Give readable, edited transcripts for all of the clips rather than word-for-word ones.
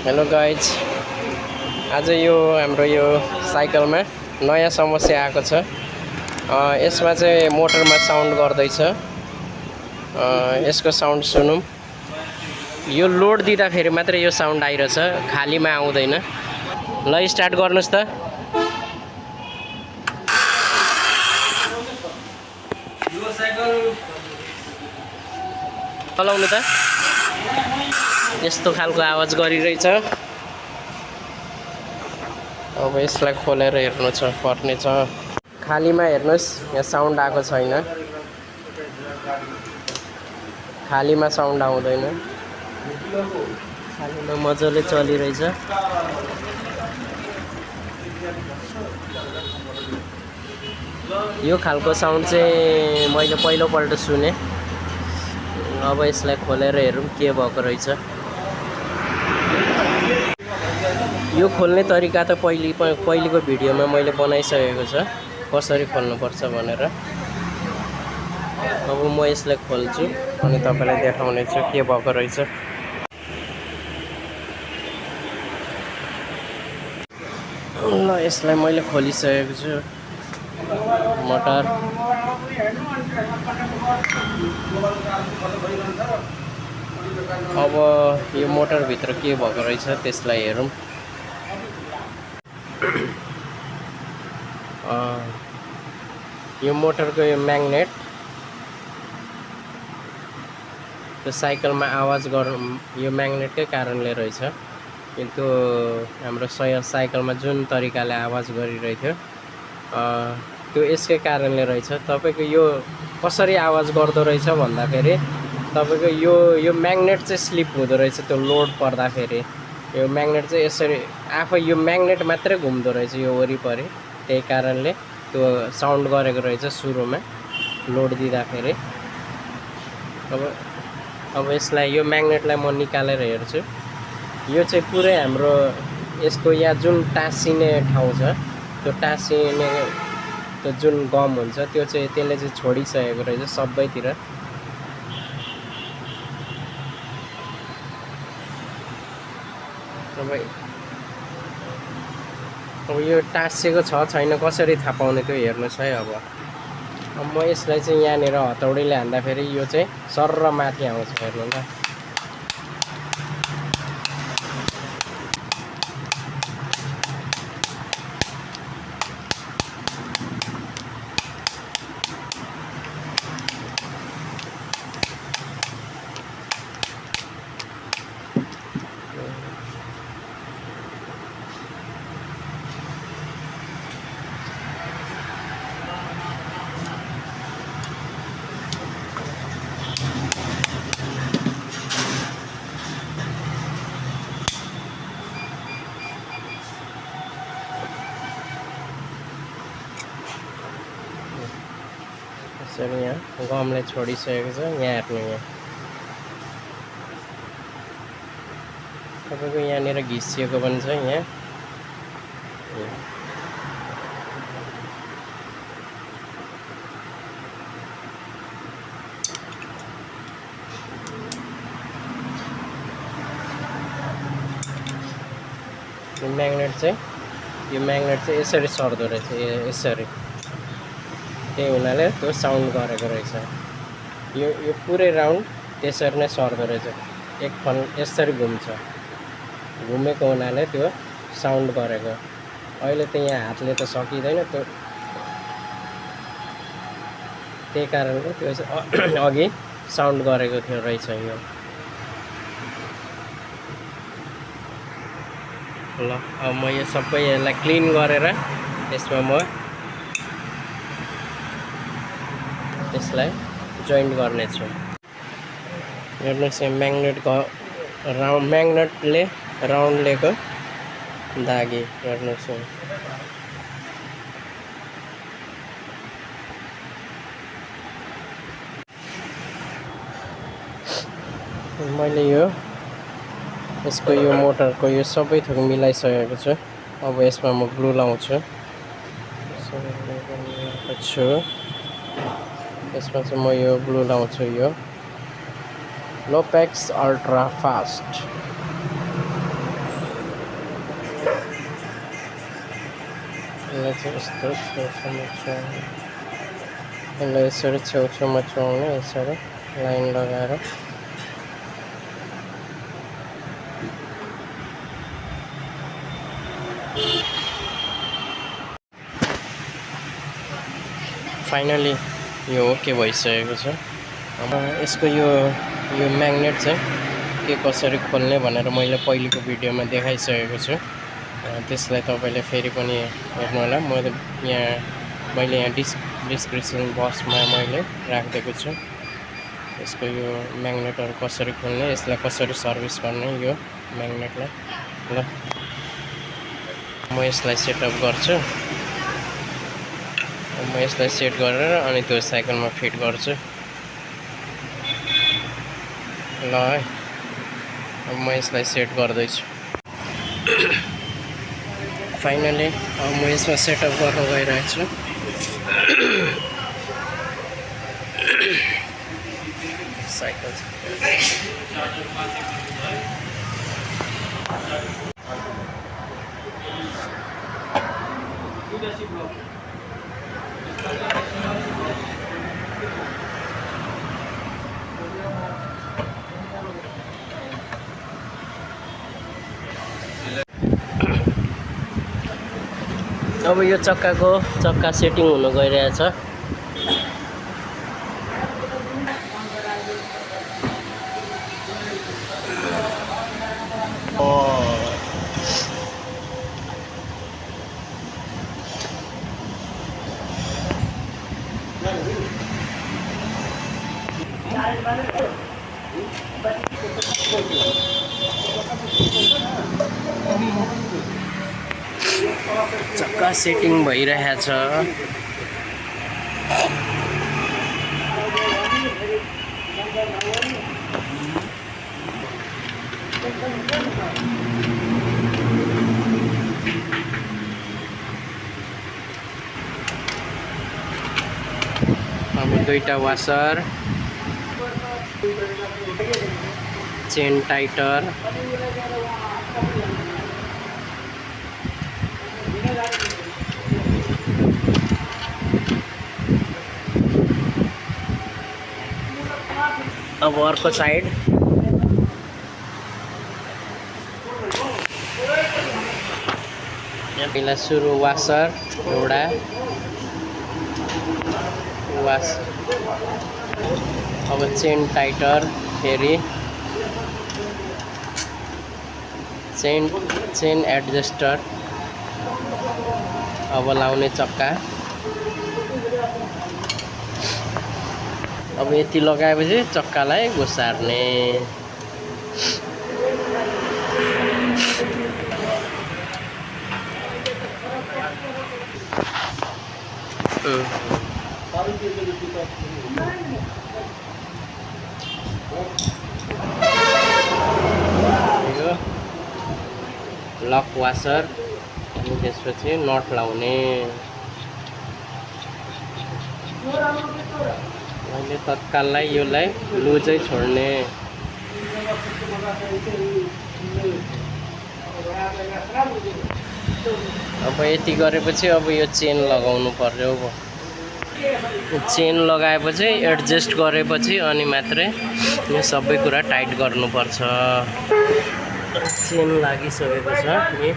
Hello guys, आज यो हाम्रो यो साइकलमा नयाँ समस्या आएको छ। यसमा चाहिँ मोटरमा साउन्ड गर्दैछ। यसको साउन्ड सुनौँ। यो लोड दिँदाखेरि मात्रै यो साउन्ड आइरहेछ, खालीमा आउँदैन। ल स्टार्ट गर्नुस् त। चलाउनु त। यस्तो खालको आवाज गरिरहेछ। अब यसलाई खोलेर हेर्नु पर्ने छ। खालीमा हेर्नुस्, यहाँ साउन्ड आएको छैन। खालीमा साउन्ड आउँदैन। खालीमा मजाले चलिरहेछ। यो खालको साउन्ड चाहिँ मैले पहिलोपल्ट सुने। अब यसलाई खोलेर हेरौँ के भएको रहेछ। यो खोल्ने तरिका त पहिलेको भिडियोमा मैले बनाइसकेको छ, कसरी खोल्नुपर्छ भनेर। अब म यसलाई खोल्छु अनि तपाईलाई देखाउने छु के भएको रहेछ। ल यसलाई मैले खोलिसकेको छु। मोटर अब यो मोटरभित्र के भएको रहेछ त्यसलाई हेरौँ। यो मोटरको यो म्याग्नेट त्यो साइकलमा आवाज यो म्याग्नेटकै कारणले रहेछ। किन्तु हाम्रो साइकलमा जुन तरिकाले आवाज गरिरहेथ्यो त्यो यसकै कारणले रहेछ। तपाईको यो कसरी आवाज गर्दो रहेछ भन्दाखेरि तपाईको यो म्याग्नेट चाहिँ स्लिप हुँदो रहेछ। त्यो लोड पर्दाखेरि यो म्याग्नेट चाहिँ यसरी आफै यो म्याग्नेट मात्रै घुम्दो रहेछ यो वरिपरि। त्यही कारणले त्यो साउन्ड गरेको रहेछ सुरुमा लोड दिँदाखेरि। अब यसलाई यो म्याग्नेटलाई म निकालेर हेर्छु। यो चाहिँ पुरै हाम्रो यसको यहाँ जुन टाँसिने ठाउँ छ, त्यो टाँसिने त्यो जुन गम हुन्छ त्यो चाहिँ त्यसले चाहिँ छोडिसकेको रहेछ सबैतिर। अब यो टाँसिएको छ छैन कसरी थाहा पाउने त्यो हेर्नुहोस् है। अब म यसलाई चाहिँ यहाँनिर हतौडीले हान्दाखेरि यो चाहिँ सर्र माथि आउँछ, हेर्नु त। यसरी यहाँ गमले छोडिसकेको छ। यहाँ हेर्नु, यहाँ तपाईँको यहाँनिर घिसिएको पनि छ। यहाँ यो म्याग्नेट चाहिँ यसरी सर्दो रहेछ, यसरी। त्यही हुनाले त्यो साउन्ड गरेको रहेछ। यो पुरै राउन्ड त्यसरी नै सर्दो रहेछ। एक फल यसरी घुम्छ, घुमेको हुनाले त्यो साउन्ड गरेको। अहिले त यहाँ हातले त सकिँदैन त्यो, त्यही कारणले त्यो चाहिँ अघि साउन्ड गरेको थियो रहेछ यो। ल अब म यो सबै यसलाई क्लिन गरेर यसमा म यसलाई जोइन्ट गर्नेछु। हेर्नुहोस् यहाँ म्याग्नेटले राउन्डलेको दागी हेर्नुहोस्। मैले यसको यो मोटरको यो सबै थोक मिलाइसकेको छु। अब यसमा म ग्लु लाउँछु। यसमा चाहिँ म यो ग्लु लाउँछु, यो लोपेक्स अल्ट्रा फास्ट। चाहिँ यस्तो छेउछाउमा चुहाउने, यसलाई यसरी छेउछाउमा चुहाउने, यसरी लाइन लगाएर फाइनली यो ओके भइसकेको छ। यसको यो म्याग्नेट चाहिँ के कसरी खोल्ने भनेर मैले पहिलेको भिडियोमा देखाइसकेको छु। त्यसलाई तपाईँले फेरि पनि हेर्नु होला। मैले यहाँ डिस्क्रिप्सन बक्समा मैले राखिदिएको छु। यसको यो म्याग्नेटहरू कसरी खोल्ने, यसलाई कसरी सर्भिस गर्ने यो म्याग्नेटलाई। ल म यसलाई सेटअप गर्छु। म यसलाई सेट गरेर अनि त्यो साइकलमा फिट गर्छु। ल है, अब म यसलाई सेट गर्दैछु। फाइनली अब म यसमा सेटअप गर्न गइरहेको छु। साइकल अब यो चक्का सेटिङ हुन गइरहेछ। चक्का सेटिङ भइरहेछ। अब दुईटा वासर, चेन टाइटर, अब अर्को साइड पहिला सुरु वासर एउटा अब चेन टाइटर, फेरि चेन एडजस्टर, अब लाउने चक्का। अब यति लगाएपछि चक्कालाई घुसार्ने। लक वासर, अनि त्यसपछि नट लाउने। मैले तत्काललाई योलाई लुजै छोड्ने। अब यति गरेपछि अब यो चेन लगाउनु पर्यो। चेन लगाएपछि एडजस्ट गरेपछि अनि मात्रै यो सबै कुरा टाइट गर्नुपर्छ। चेन लागिसकेको छ नि।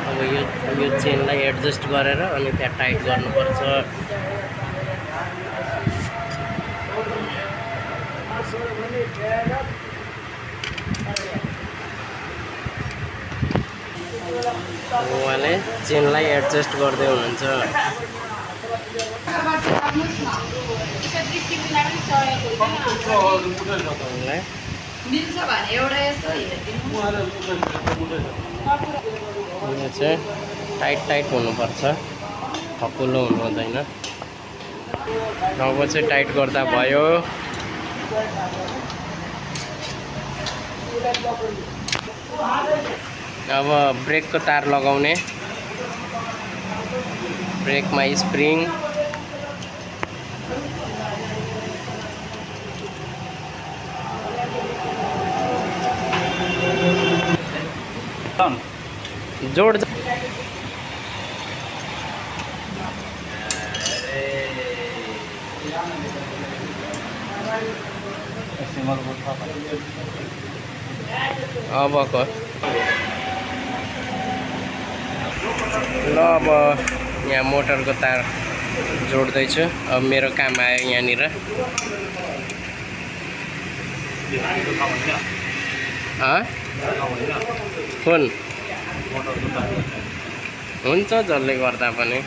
अब यो चेनलाई एडजस्ट गरेर अनि त्यहाँ टाइट गर्नुपर्छ। उहाँले चेनलाई एडजस्ट गर्दै हुनुहुन्छ। यो चाहिँ टाइट हुनुपर्छ, हकुलो हुनु हुँदैन। अब चाहिँ टाइट गर्दा भयो। अब ब्रेकको तार लगाउने, ब्रेकमा स्प्रिङ, जोड अबको ल अब यहाँ मोटरको तार जोड्दैछु। अब मेरो काम आयो यहाँनिर। कुन हुन्छ जसले गर्दा पनि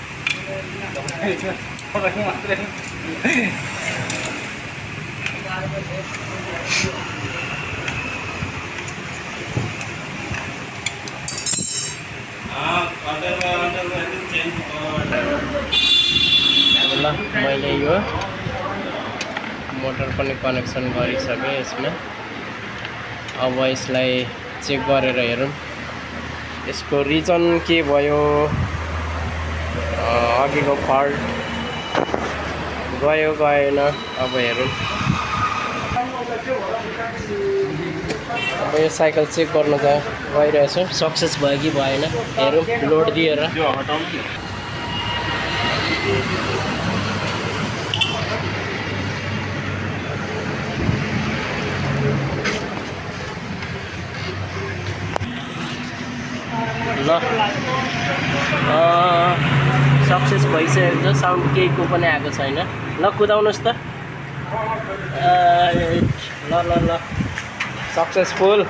ल मैले यो मोटर पनि कनेक्सन गरिसकेँ यसमा। अब यसलाई चेक गरेर हेरौँ यसको रिजन के भयो, अघिको फल्ट गयो गएन, अब हेरौँ। अब यो साइकल चेक गर्न गइरहेछु, सक्सेस भयो कि भएन हेरौँ लोड दिएर। ल सक्सेस भइसकेको छ, साउन्ड केहीको पनि आएको छैन। ल कुदाउनुहोस् त। ल ल ल सक्सेसफुल।